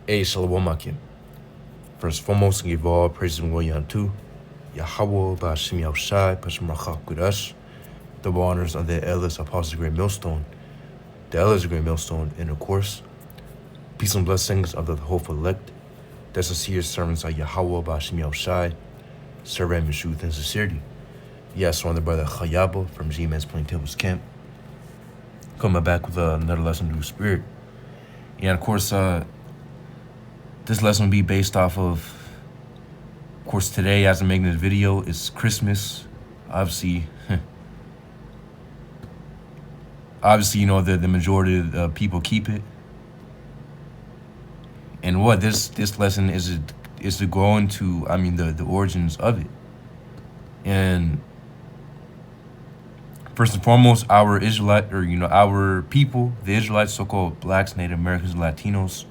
Shalom Akim. First and foremost, give all praises and glory unto Yahweh, Ba'ashim Yahushai, Pashem Rachach Kudash, double honors on the elders, apostles, great millstone, the elders, great millstone, and of course, peace and blessings of the hopeful elect, the sincere servants of Yahweh, Ba'ashim Yahushai, serving with truth and sincerity. Yes, on the brother Chayaba from G-Man's Plain Tables Camp, coming back with another lesson through spirit. And of course, this lesson will be based off of course, today, as I'm making this video, it's Christmas. Obviously, you know, the majority of people keep it. And what this lesson is to go into, I mean, the origins of it. And first and foremost, our Israelite, or, you know, our people, the Israelites, so-called blacks, Native Americans, Latinos.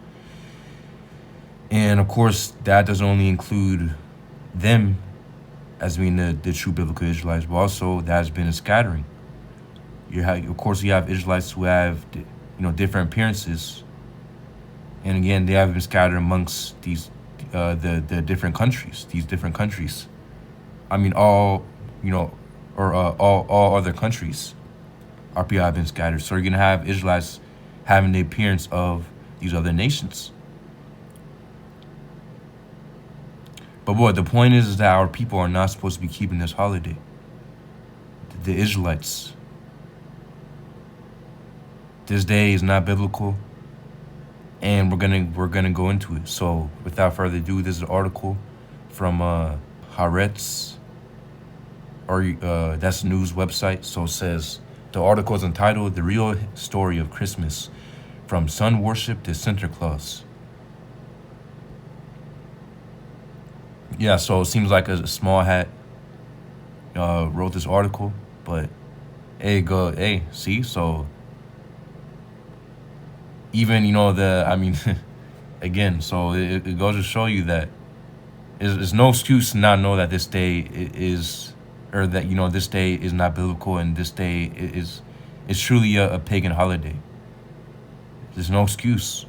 And of course, that doesn't only include them as being the true biblical Israelites, but also that has been a scattering. Of course, you have Israelites who have, you know, different appearances, and again, they have been scattered amongst these the different countries. These different countries, I mean, all, you know, or all other countries, our people have been scattered. So you're gonna have Israelites having the appearance of these other nations. But what the point is that our people are not supposed to be keeping this holiday. The Israelites. This day is not biblical, and we're gonna go into it. So without further ado, this is an article from Haaretz, or that's a news website. So it says the article is entitled "The Real Story of Christmas: From Sun Worship to Santa Claus." Yeah, so it seems like a small hat wrote this article, but hey, see, so even, you know, again, so it goes to show you that there's no excuse to not know that this day is, or that, you know, this day is not biblical, and this day is truly a pagan holiday. There's no excuse.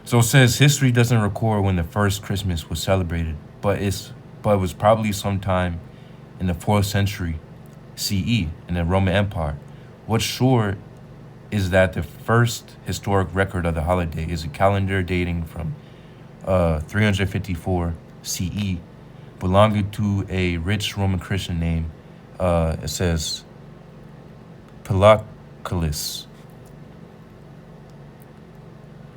So it says history doesn't record when the first Christmas was celebrated, but it was probably sometime in the 4th century CE in the Roman Empire. What's sure is that the first historic record of the holiday is a calendar dating from 354 CE, belonging to a rich Roman Christian named, it says, Pelacculus.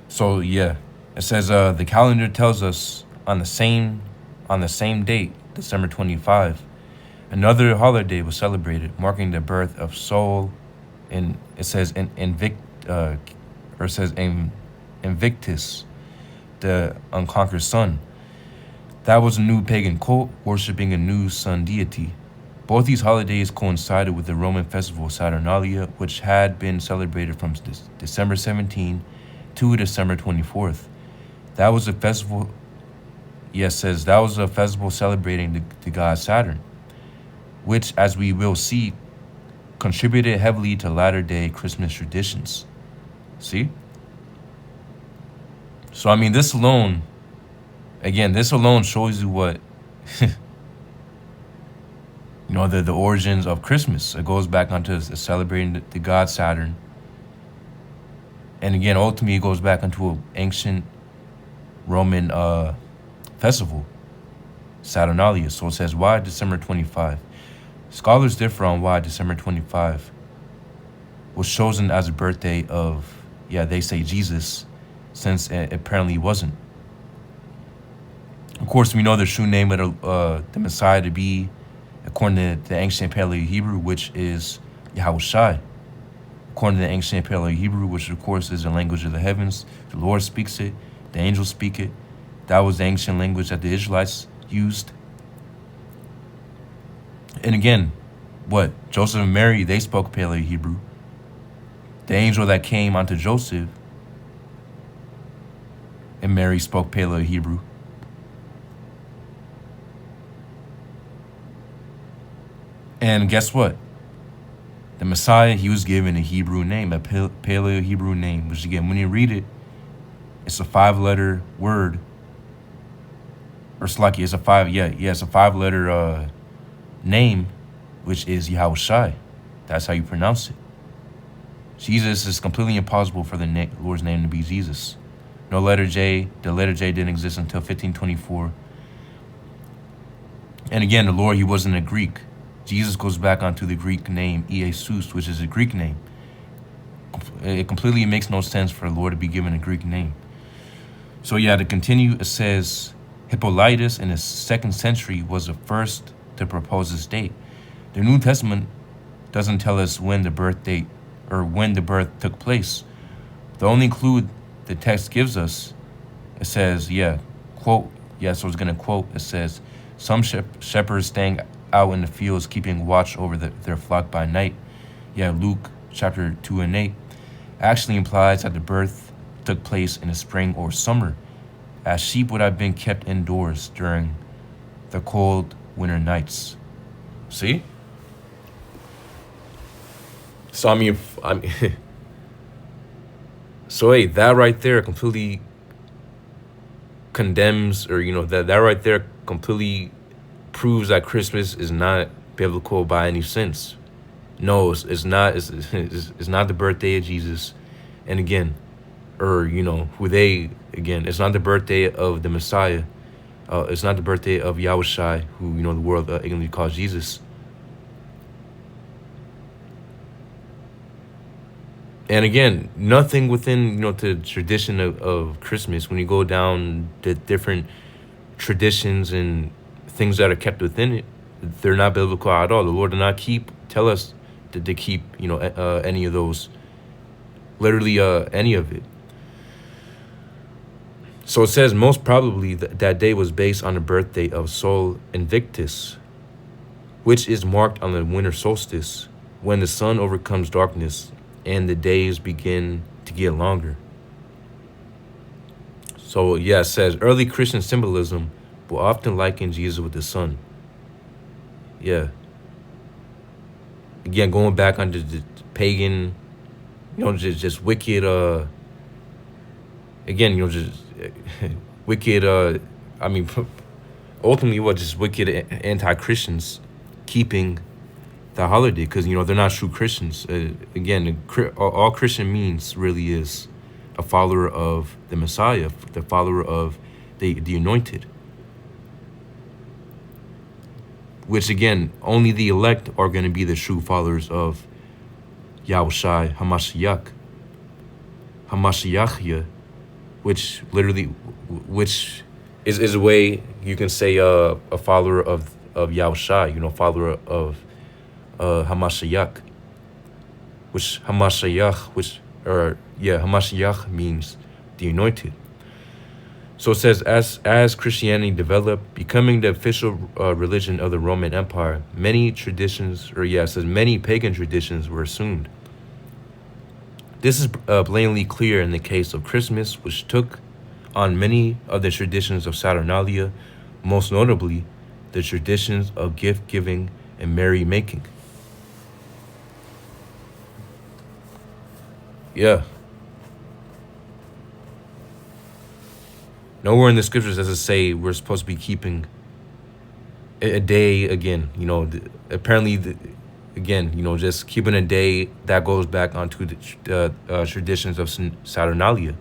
So yeah, it says the calendar tells us on the same date, December 25, another holiday was celebrated, marking the birth of Sol, and it says Invictus, the unconquered sun. That was a new pagan cult worshiping a new sun deity. Both these holidays coincided with the Roman festival Saturnalia, which had been celebrated from December 17 to December 24th. That was a festival. Yes, says that was a festival celebrating the god Saturn, which, as we will see, contributed heavily to latter-day Christmas traditions. See? So, I mean, this alone shows you what, you know, the origins of Christmas. It goes back onto celebrating the god Saturn. And again, ultimately, it goes back into an ancient Roman festival, Saturnalia. So it says, why December 25? Scholars differ on why December 25 was chosen as a birthday of, they say Jesus, since it apparently wasn't. Of course, we know the true name of the Messiah to be, according to the ancient Paleo-Hebrew, which is Yahushai. According to the ancient Paleo-Hebrew, which of course is the language of the heavens, the Lord speaks it, the angels speak it. That was the ancient language that the Israelites used. And again, what? Joseph and Mary, they spoke Paleo-Hebrew. The angel that came onto Joseph and Mary spoke Paleo-Hebrew. And guess what? The Messiah, he was given a Hebrew name, a Paleo-Hebrew name, which again, when you read it, It's a 5-letter word, or Slaki. It's a it's a 5-letter name, which is Yahushai. That's how you pronounce it. Jesus is completely impossible for the Lord's name to be Jesus. No letter J. The letter J didn't exist until 1524. And again, the Lord, he wasn't a Greek. Jesus goes back onto the Greek name Iesus, which is a Greek name. It completely makes no sense for the Lord to be given a Greek name. So yeah, to continue, it says Hippolytus in the 2nd century was the first to propose this date. The New Testament doesn't tell us when the birth date or when the birth took place. The only clue the text gives us, it says, so it's going to quote, it says, some shepherds staying out in the fields keeping watch over their flock by night. Luke chapter 2 and 8 actually implies that the birth took place in the spring or summer, as sheep would have been kept indoors during the cold winter nights. See? So I mean so hey, that right there completely condemns, or that right there completely proves that Christmas is not biblical by any sense. No, it's not. It's not the birthday of Jesus, and again, it's not the birthday of the Messiah. It's not the birthday of Yahushai, who the world ignorantly calls Jesus. And again, nothing within the tradition of Christmas. When you go down the different traditions and things that are kept within it, they're not biblical at all. The Lord did not tell us to keep any of those, literally any of it. So it says most probably that day was based on the birthday of Sol Invictus, which is marked on the winter solstice, when the sun overcomes darkness and the days begin to get longer. So it says early Christian symbolism will often liken Jesus with the sun. Again, going back on the pagan, just wicked, just wicked, ultimately just wicked anti-Christians keeping the holiday, because they're not true Christians. All Christian means really is a follower of the Messiah, the follower of the anointed, which again, only the elect are going to be the true followers of Yahushai Hamashiach, which is a way you can say a follower of Yahushai, follower of Hamashiach, Hamashiach means the anointed. So it says, as Christianity developed, becoming the official religion of the Roman Empire, many traditions, many pagan traditions were assumed. This is blatantly clear in the case of Christmas, which took on many of the traditions of Saturnalia, most notably the traditions of gift giving and merrymaking. Nowhere in the scriptures does it say we're supposed to be keeping a day again. Apparently, just keeping a day that goes back onto the traditions of Saturnalia.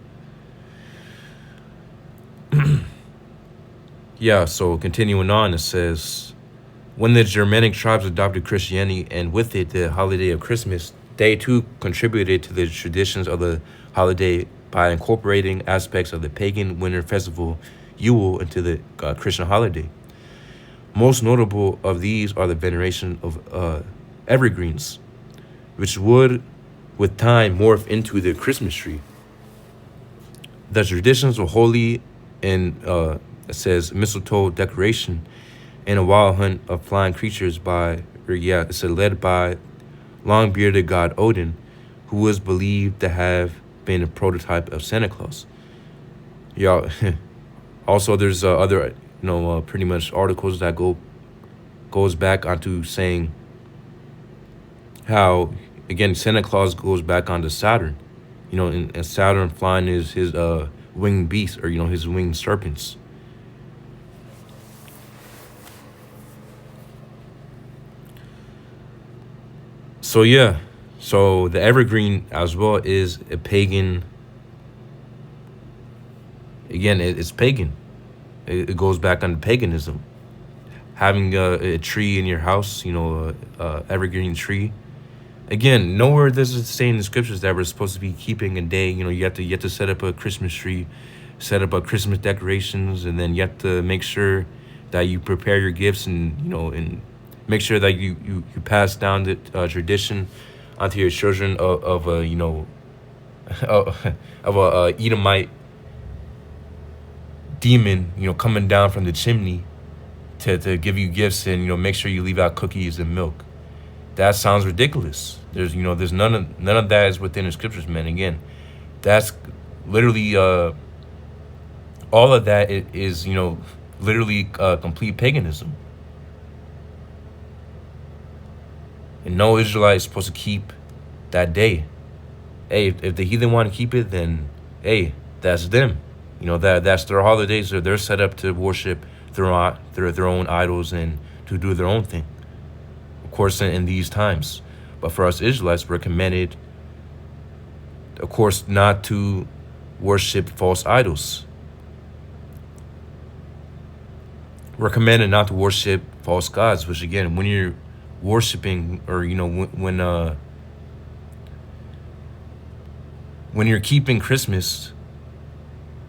So continuing on, it says, when the Germanic tribes adopted Christianity and with it the holiday of Christmas, they too contributed to the traditions of the holiday by incorporating aspects of the pagan winter festival Yule into the Christian holiday. Most notable of these are the veneration of evergreens, which would, with time, morph into the Christmas tree. The traditions were holy in, it says, mistletoe decoration and a wild hunt of flying creatures led by long-bearded god Odin, who was believed to have been a prototype of Santa Claus. Also, there's other, pretty much articles that goes back onto saying how, again, Santa Claus goes back onto Saturn, and Saturn flying his winged beasts, or his winged serpents. So yeah, so the evergreen as well is a pagan. Again, it's pagan. It goes back on paganism. Having a tree in your house, evergreen tree. Again, nowhere does it say in the scriptures that we're supposed to be keeping a day. You have to set up a Christmas tree, set up a Christmas decorations, and then you have to make sure that you prepare your gifts, and make sure that you pass down the tradition onto your children of a of a Edomite demon, coming down from the chimney to give you gifts, and make sure you leave out cookies and milk. That sounds ridiculous. There's none of that is within the scriptures, man. Again, that's literally all of that is literally complete paganism. And no Israelite is supposed to keep that day. Hey, if the heathen want to keep it, then hey, that's them. That's their holidays. They're set up to worship their own idols and to do their own thing. Of course, in these times. But for us Israelites, we're commanded, of course, not to worship false idols. We're commanded not to worship false gods, which again, when you're worshiping, or when you're keeping Christmas,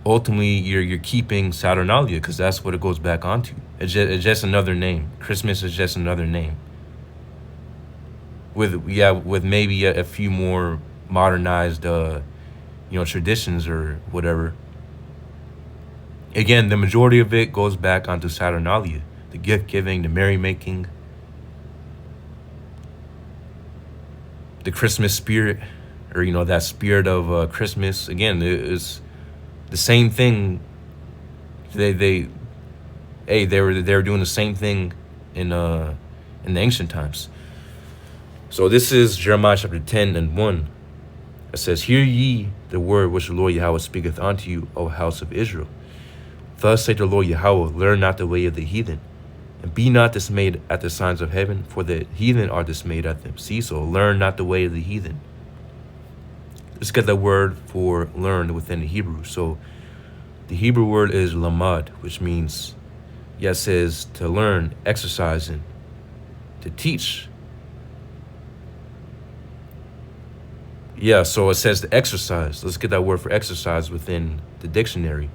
ultimately you're keeping Saturnalia, because that's what it goes back onto. It's just another name. Christmas is just another name. With maybe a few more modernized traditions or whatever. Again, the majority of it goes back onto Saturnalia, the gift giving, the merrymaking, the Christmas spirit, or that spirit of Christmas. Again, it's the same thing. They were doing the same thing in the ancient times. So this is Jeremiah chapter 10 and 1. It says, "Hear ye the word which the Lord Yahweh speaketh unto you, O house of Israel. Thus saith the Lord Yahweh, learn not the way of the heathen, and be not dismayed at the signs of heaven, for the heathen are dismayed at them." See, so learn not the way of the heathen. Let's get the word for learn within the Hebrew. So the Hebrew word is lamad, which means, it says to learn, exercising, to teach. So it says to exercise. Let's get that word for exercise within the dictionary.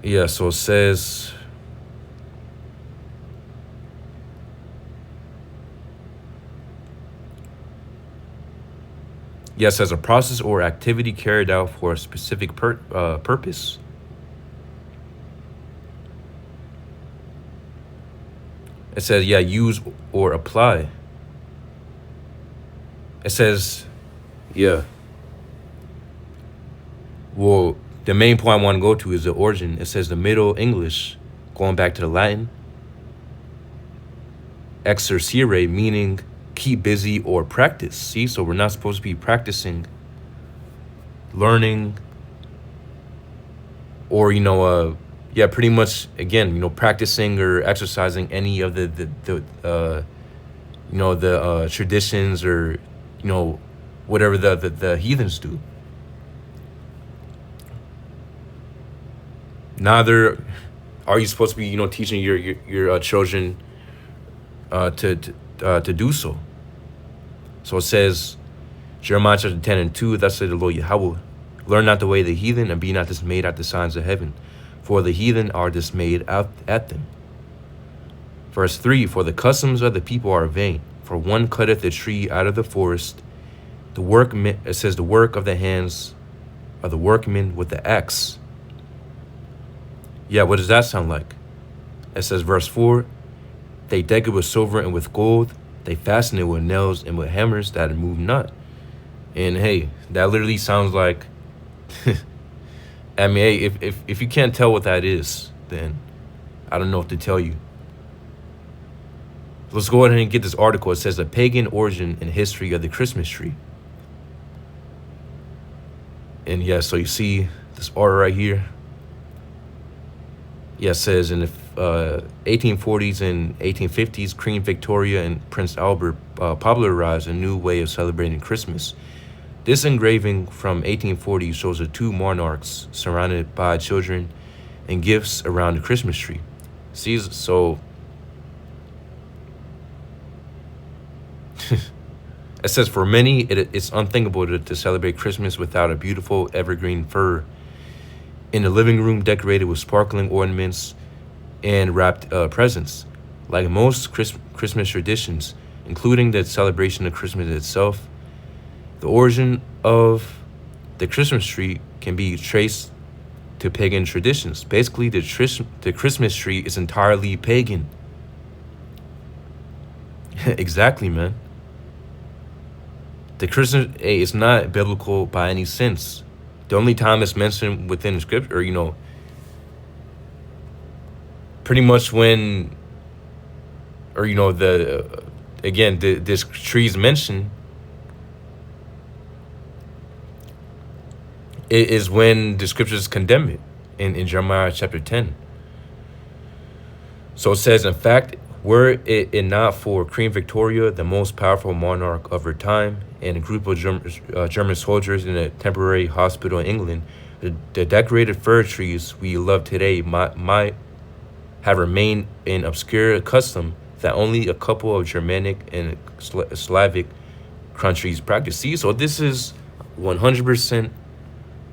So it says, it says a process or activity carried out for a specific purpose. It says, use or apply. It says, well, the main point I want to go to is the origin. It says the Middle English, going back to the Latin, exercere, meaning keep busy or practice. See, so we're not supposed to be practicing, learning, or pretty much, again, practicing or exercising any of the traditions, or whatever the heathens do. Neither are you supposed to be teaching your children to do so. So it says, Jeremiah chapter 10 and 2, thus saith the Lord Yahweh, learn not the way of the heathen, and be not dismayed at the signs of heaven, for the heathen are dismayed at them. Verse 3, for the customs of the people are vain, for one cutteth a tree out of the forest. It says the work of the hands of the workmen with the axe. What does that sound like? It says, verse 4, they deck it with silver and with gold. They fasten it with nails and with hammers that move not. And hey, that literally sounds like, if you can't tell what that is, then I don't know what to tell you. Let's go ahead and get this article. It says the pagan origin and history of the Christmas tree. And yeah, so you see this art right here. Yeah, it says in the 1840s and 1850s, Queen Victoria and Prince Albert popularized a new way of celebrating Christmas. This engraving from 1840 shows the two monarchs surrounded by children and gifts around the Christmas tree. See, so it says, for many, it's unthinkable to celebrate Christmas without a beautiful evergreen fir in the living room decorated with sparkling ornaments and wrapped presents. Like most Christmas traditions, including the celebration of Christmas itself, the origin of the Christmas tree can be traced to pagan traditions. Basically, the Christmas tree is entirely pagan. Exactly, man. The Christmas is not biblical by any sense. The only time it's mentioned within the scripture, or, pretty much when, or, this tree is mentioned, it is when the scriptures condemn it in Jeremiah chapter 10. So it says, in fact, were it not for Queen Victoria, the most powerful monarch of her time, and a group of German soldiers in a temporary hospital in England, the decorated fir trees we love today might have remained an obscure custom that only a couple of Germanic and Slavic countries practice. See, so this is 100%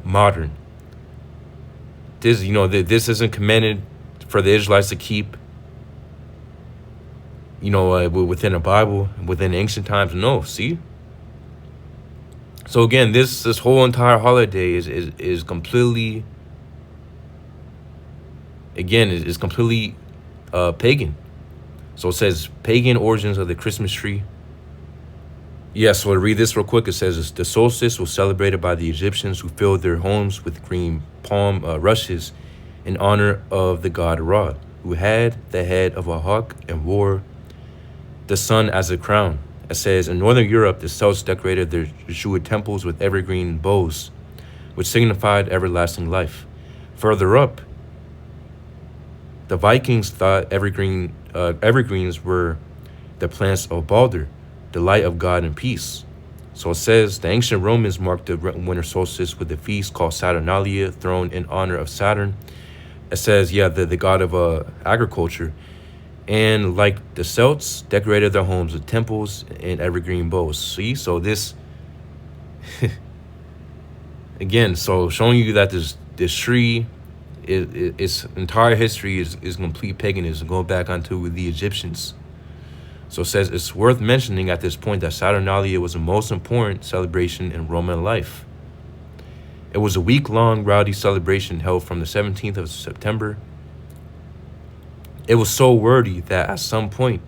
modern. This isn't commanded for the Israelites to keep, within the Bible, within ancient times. No, see. So again, this whole entire holiday is completely, again, is completely pagan. So it says pagan origins of the Christmas tree. Yeah, so to read this real quick, it says the solstice was celebrated by the Egyptians who filled their homes with green palm rushes in honor of the god Ra, who had the head of a hawk and wore the sun as a crown. It says in Northern Europe, the Celts decorated their Jewish temples with evergreen boughs, which signified everlasting life. Further up, the Vikings thought evergreens were the plants of Balder, the light of God and peace. So it says the ancient Romans marked the winter solstice with a feast called Saturnalia, thrown in honor of Saturn. It says, the god of agriculture. And like the Celts, decorated their homes with temples and evergreen boughs. See, so this, again, so showing you that this tree, its entire history is complete paganism, going back onto the Egyptians. So it says it's worth mentioning at this point that Saturnalia was the most important celebration in Roman life. It was a week-long rowdy celebration held from the 17th of September. It was so wordy that at some point,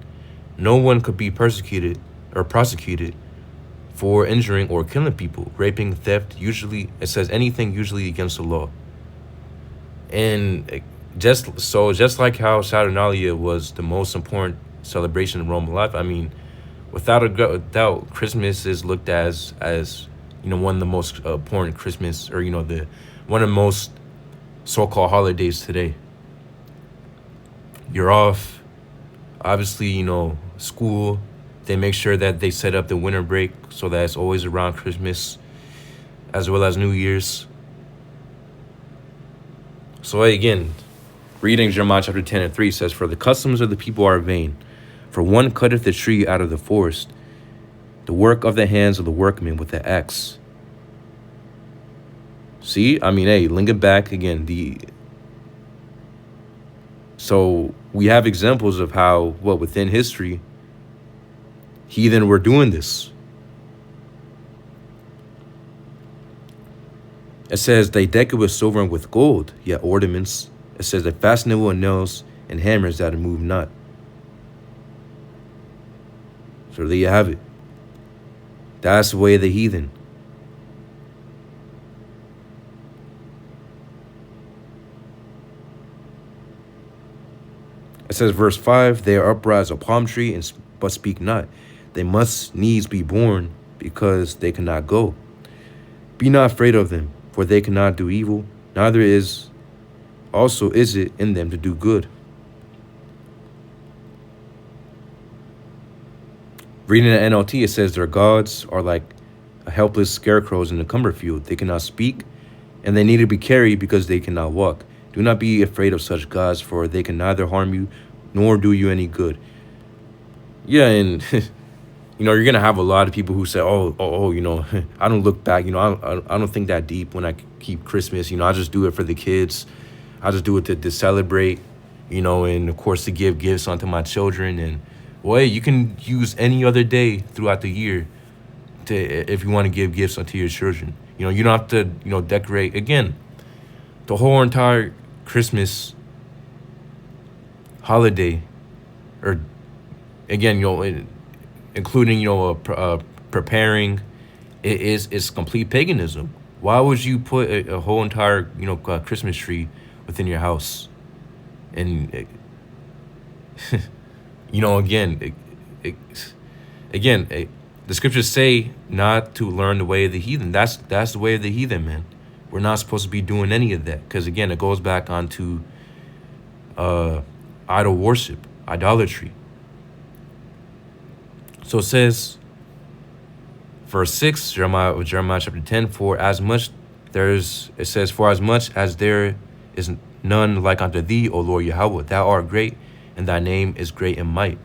no one could be persecuted or prosecuted for injuring or killing people, raping, theft, it says anything usually against the law. And just like how Saturnalia was the most important celebration in Roman life, I mean, without a doubt, Christmas is looked as one of the most important Christmas, or one of the most so-called holidays today. You're off, obviously, school. They make sure that they set up the winter break so that it's always around Christmas as well as New Year's. So again, reading Jeremiah chapter 10 and 3 says, for the customs of the people are vain. For one cutteth the tree out of the forest, the work of the hands of the workmen with the axe. See, linking back again, so we have examples of how, within history, heathen were doing this. It says they deck it with silver and with gold, yet ornaments. It says they fasten it with nails and hammers that move not. So there you have it. That's the way of the heathen. It says, verse 5, they are upright as a palm tree, but speak not. They must needs be born, because they cannot go. Be not afraid of them, for they cannot do evil, neither is it in them to do good. Reading the NLT, it says their gods are like helpless scarecrows in the cumber field. They cannot speak, and they need to be carried because they cannot walk. Do not be afraid of such gods, for they can neither harm you nor do you any good. Yeah, and you're gonna have a lot of people who say, I don't look back. I don't think that deep when I keep Christmas. I just do it for the kids. I just do it to celebrate, and of course to give gifts onto my children. And well, hey, you can use any other day throughout the year if you want to give gifts onto your children. You don't have to, decorate. Again, the whole entire Christmas holiday, or again, including, preparing, it's complete paganism. Why would you put a whole entire, Christmas tree within your house? And, the scriptures say not to learn the way of the heathen. That's the way of the heathen, man. We're not supposed to be doing any of that, because again, it goes back onto idol worship, idolatry. So it says, verse 6, Jeremiah chapter 10, for as much as there is none like unto thee, O Lord Yahweh, thou art great, and thy name is great in might.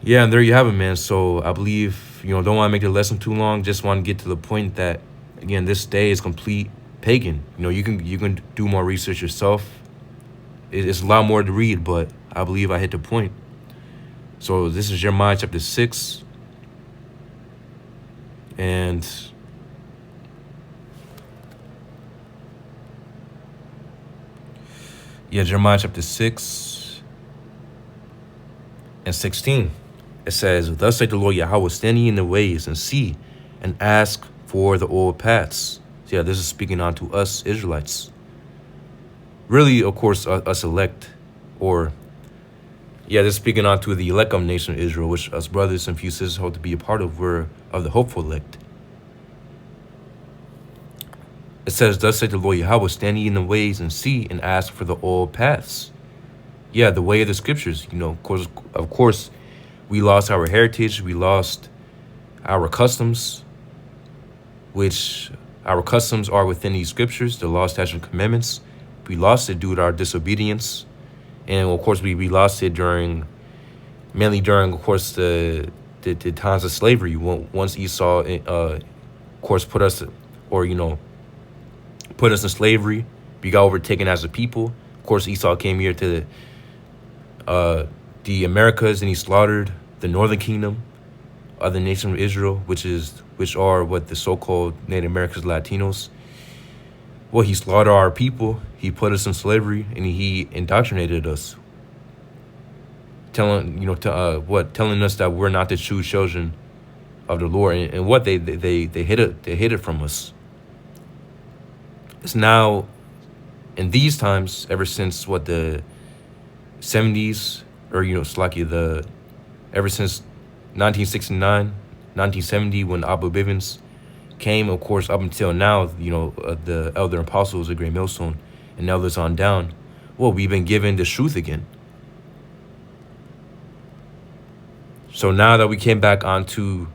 Yeah, and there you have it, man. So I believe, don't want to make the lesson too long. Just want to get to the point that, again, this day is complete pagan. You can do more research yourself. It's a lot more to read, but I believe I hit the point. So this is Jeremiah chapter 6. And Jeremiah chapter 6 and 16. It says, thus saith the Lord Yahweh, stand ye in the ways and see and ask for the old paths. So this is speaking on to us Israelites. Really, of course, us elect, or this is speaking on to the elect of the nation of Israel, which us brothers and few sisters hope to be a part of. We're of the hopeful elect. It says, thus saith the Lord Yahweh, stand ye in the ways and see and ask for the old paths. Yeah, the way of the scriptures. Of course, we lost our heritage. We lost our customs, which our customs are within these scriptures, the law, statutes, and commandments. We lost it due to our disobedience. And of course, we lost it mainly during, of course, the times of slavery. Once Esau, of course, put us in slavery, we got overtaken as a people. Of course, Esau came here to the Americas, and he slaughtered the northern kingdom of the nation of Israel, which are what the so-called Native Americans, Latinos. Well, he slaughtered our people. He put us in slavery, and he indoctrinated us, telling us that we're not the true children of the Lord, and what they hid it from us. It's now, in these times, ever since the 70s, or ever since 1969, 1970, when Abu Bivens came, of course, up until now, the elder apostles, the great millstone, and elders on down. Well, we've been given the truth again. So now that we came back onto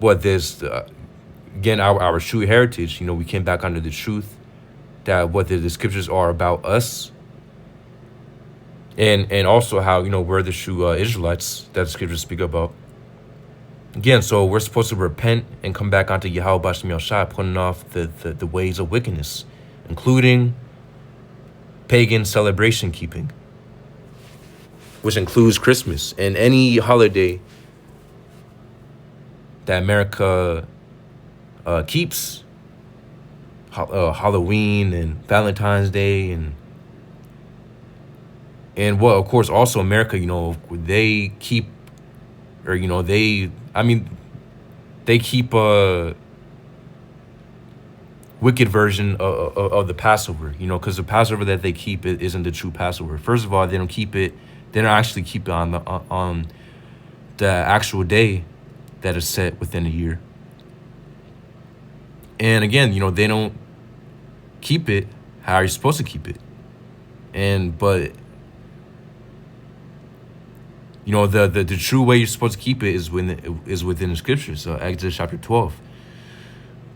again, our true heritage, we came back under the truth that what the scriptures are about us, and also how, we're the true Israelites that the scriptures speak about. Again, so we're supposed to repent and come back onto Yahweh B'Shem Yahushua, putting off the ways of wickedness, including pagan celebration keeping, which includes Christmas and any holiday that America keeps, Halloween and Valentine's Day, and of course, also America, they keep, they keep a wicked version of the Passover, because the Passover that they keep isn't the true Passover. First of all, they don't actually keep it on the actual day that is set within a year. And again, they don't keep it how you're supposed to keep it. But the true way you're supposed to keep it is within the scriptures. So Exodus chapter 12.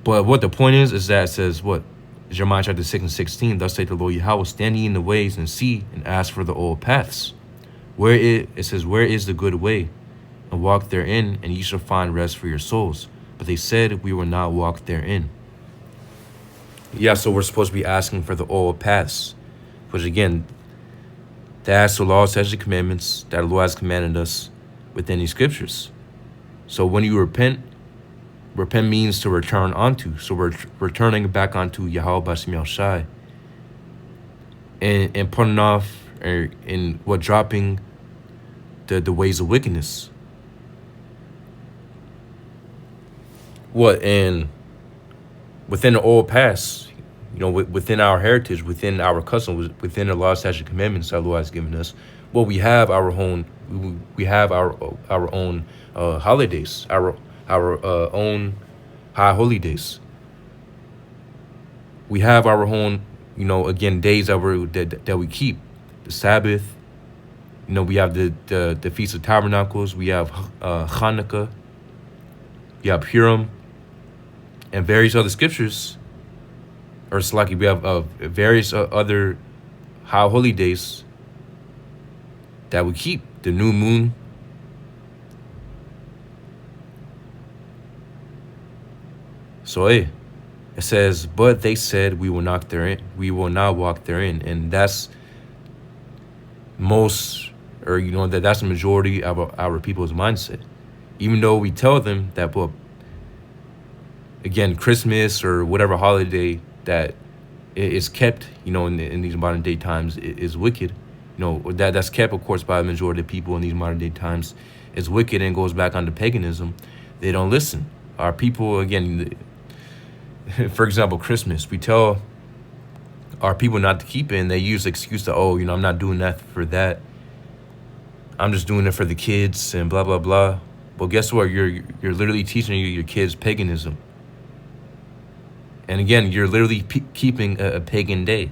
But what the point is that it says what? Jeremiah chapter 6 and 16, thus saith the Lord Yahweh, stand ye in the ways and see and ask for the old paths. It says, where is the good way? And walk therein, and ye shall find rest for your souls. But they said, we will not walk therein. Yeah, so we're supposed to be asking for the old paths, which again, that's the law, statutes, and commandments that the Lord has commanded us within these scriptures. So when you repent means to return onto. So we're returning back onto Yahweh B'Shem Yahushai and putting off dropping the ways of wickedness. And within the old past, within our heritage, within our customs, within the law, statutes, and commandments that the Lord has given us, we have our own holidays, our own high holy days. We have our own, again, days that we keep. The Sabbath, we have the Feast of Tabernacles, we have Hanukkah, we have Purim, and various other scriptures, or Slaki, we have various other high holy days that we keep. The new moon. So it says, but they said we will not walk therein. And that's that's the majority of our people's mindset. Even though we tell them that, again, Christmas or whatever holiday that is kept, in these modern day times is wicked. That's kept, of course, by the majority of people in these modern day times is wicked and goes back onto paganism. They don't listen. Our people, again, for example, Christmas, we tell our people not to keep it, and they use the excuse that, I'm not doing that for that. I'm just doing it for the kids and blah, blah, blah. Well, guess what? You're literally teaching your kids paganism. And again, you're literally keeping a pagan day.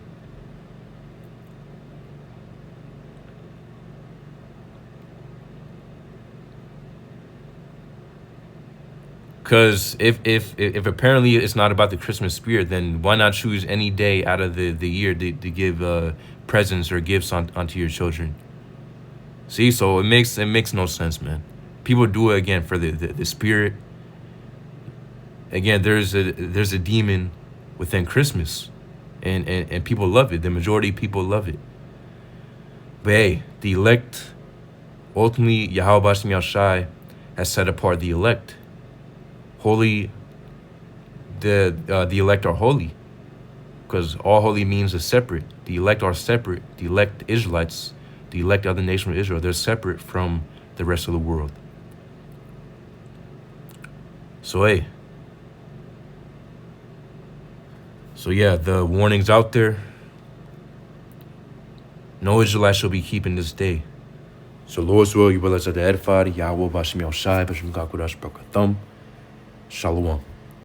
Because if apparently it's not about the Christmas spirit, then why not choose any day out of the year to give presents or gifts onto your children? See, so it makes no sense, man. People do it again for the spirit. Again, there's a demon within Christmas, and people love it. The majority of people love it. But hey, the elect, ultimately Yahweh B'Shem Yahushai has set apart the elect. Holy, the elect are holy, because all holy means is separate. The elect are separate. The elect Israelites, the elect of the nation of Israel, they're separate from the rest of the world. So hey, yeah, the warning's out there. No Israelite shall be keeping this day. So Lord's will, you will let us edified. Yahweh B'Shem Yahushai, B'Shem Gakudash Brakathum. Shalom.